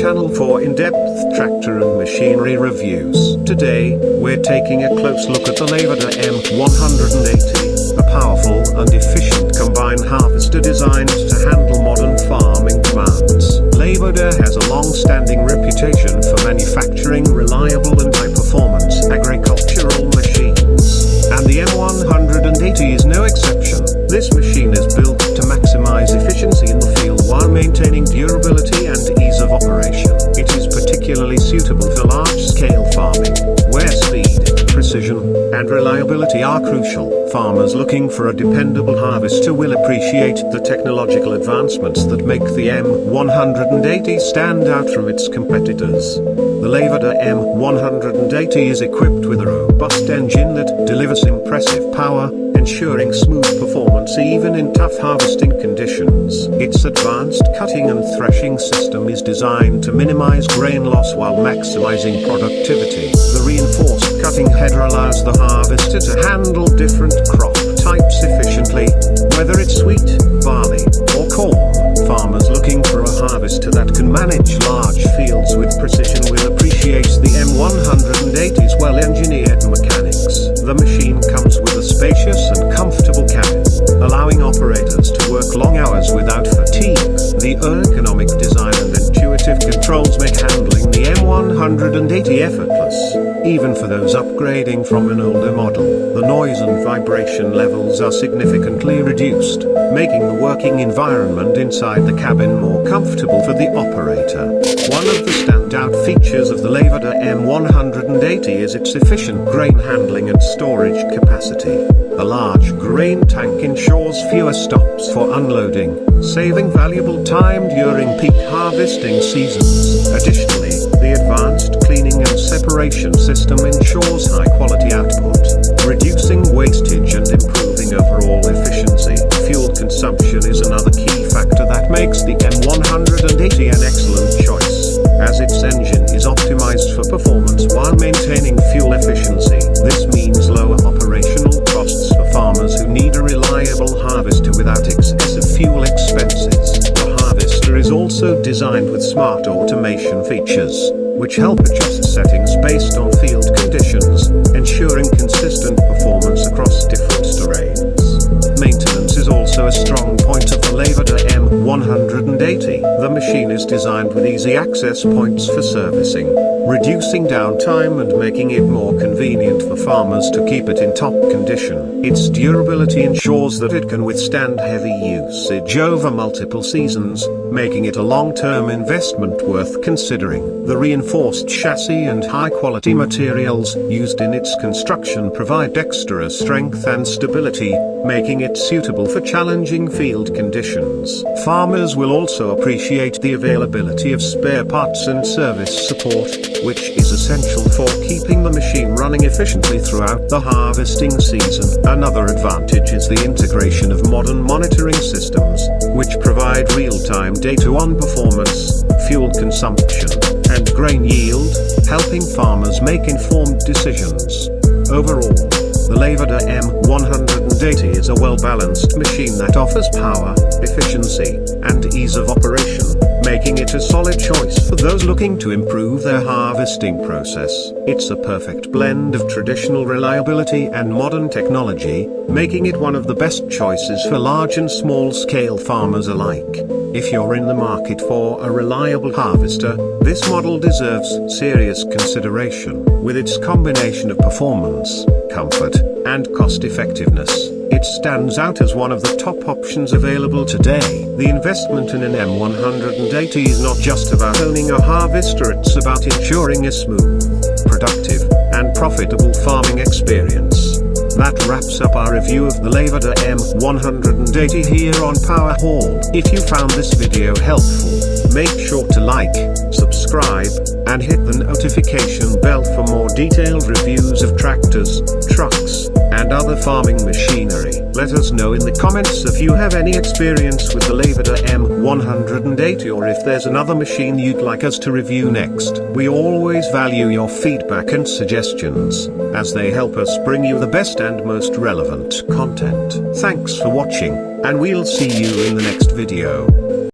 channel for in-depth tractor and machinery reviews. Today, we're taking a close look at the Laverda M180, a powerful and efficient combine harvester designed to handle modern farming demands. Laverda has a long-standing reputation for manufacturing reliable and high-performance agricultural machines, and the M180 is no exception. This machine is built to maximize efficiency in the field while maintaining durability and ease of operation. It is particularly suitable for large-scale farming, where speed, precision, and reliability are crucial. Farmers looking for a dependable harvester will appreciate the technological advancements that make the M180 stand out from its competitors. The Laverda M180 is equipped with a robust engine that delivers impressive power, ensuring smooth performance even in tough harvesting conditions. Its advanced cutting and threshing system is designed to minimize grain loss while maximizing productivity. The reinforced cutting header allows the harvester to handle different crop types efficiently, whether it's wheat, barley, or corn. Farmers looking for a harvester that can manage large fields with precision will appreciate the M180's well-engineered mechanics. The machine comes with a spacious and comfortable cabin, allowing operators to work long hours without fatigue. The ergonomic design and intuitive controls make handling the M180 effortless, even for those upgrading from an older model. The noise and vibration levels are significantly reduced, making the working environment inside the cabin more comfortable for the operator. One of the standout features of the Laverda M180 is its efficient grain handling and storage capacity. A large grain tank ensures fewer stops for unloading, saving valuable time during peak harvesting seasons. Additionally, the advanced cleaning and separation system ensures high-quality output, reducing wastage and improving overall efficiency. Fuel consumption is another key factor that makes the M180 an excellent choice, as its engine is optimized for performance while maintaining fuel efficiency. This means lower operational costs for farmers who need a reliable harvester without excessive fuel expenses. The harvester is also designed with smart automation features, which help adjust settings based on field conditions, ensuring consistent performance across different terrains. Maintenance is also a strong point of the Laverda M180. The machine is designed with easy access points for servicing, reducing downtime and making it more convenient for farmers to keep it in top condition. Its durability ensures that it can withstand heavy usage over multiple seasons, making it a long-term investment worth considering. The reinforced chassis and high-quality materials used in its construction provide extra strength and stability, making it suitable for challenging field conditions. Farmers will also appreciate the availability of spare parts and service support, which is essential for keeping the machine running efficiently throughout the harvesting season. Another advantage is the integration of modern monitoring systems, which provide real-time data on performance, fuel consumption, and grain yield, helping farmers make informed decisions. Overall, the Laverda M180 is a well-balanced machine that offers power, efficiency, and ease of operation, making it a solid choice for those looking to improve their harvesting process. It's a perfect blend of traditional reliability and modern technology, making it one of the best choices for large and small-scale farmers alike. If you're in the market for a reliable harvester, this model deserves serious consideration. With its combination of performance, comfort, and cost-effectiveness, it stands out as one of the top options available today. The investment in an M180 is not just about owning a harvester, it's about ensuring a smooth, productive, and profitable farming experience. That wraps up our review of the Laverda M180 here on Power Haul. If you found this video helpful, make sure to like, subscribe, and hit the notification bell for more detailed reviews of tractors, trucks, and other farming machinery. Let us know in the comments if you have any experience with the Laverda M180 or if there's another machine you'd like us to review next. We always value your feedback and suggestions, as they help us bring you the best and most relevant content. Thanks for watching, and we'll see you in the next video.